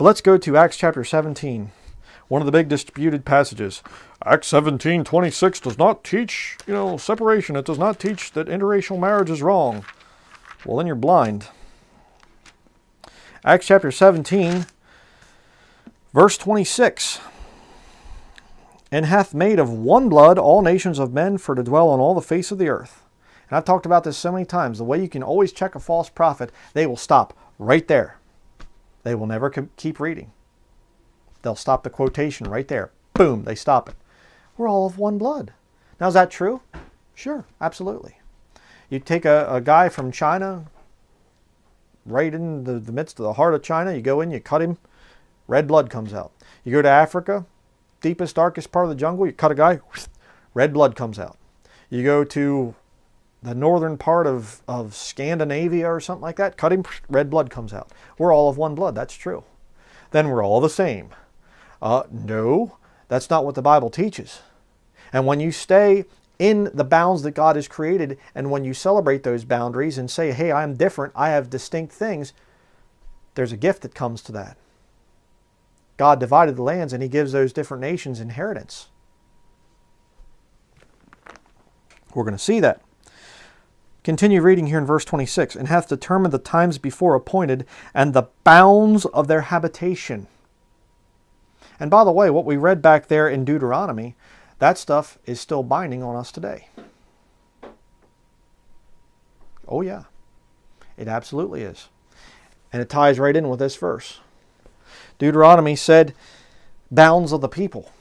But let's go to Acts chapter 17. One of the big disputed passages. Acts 17:26 does not teach, separation. It does not teach that interracial marriage is wrong. Well, then you're blind. Acts chapter 17, verse 26. And hath made of one blood all nations of men for to dwell on all the face of the earth. And I've talked about this so many times. The way you can always check a false prophet, they will stop right there. They will never keep reading. They'll stop the quotation right there. Boom, they stop it. We're all of one blood. Now, is that true? Sure, absolutely. You take a guy from China, right in the midst of the heart of China, you go in, you cut him, red blood comes out. You go to Africa, deepest, darkest part of the jungle, you cut a guy, red blood comes out. You go to the northern part of Scandinavia or something like that, cut him, red blood comes out. We're all of one blood, that's true. Then we're all the same. No, that's not what the Bible teaches. And when you stay in the bounds that God has created, and when you celebrate those boundaries and say, hey, I'm different, I have distinct things, there's a gift that comes to that. God divided the lands and He gives those different nations inheritance. We're going to see that. Continue reading here in verse 26. And hath determined the times before appointed and the bounds of their habitation. And by the way, what we read back there in Deuteronomy, that stuff is still binding on us today. Oh yeah, it absolutely is. And it ties right in with this verse. Deuteronomy said, bounds of the people.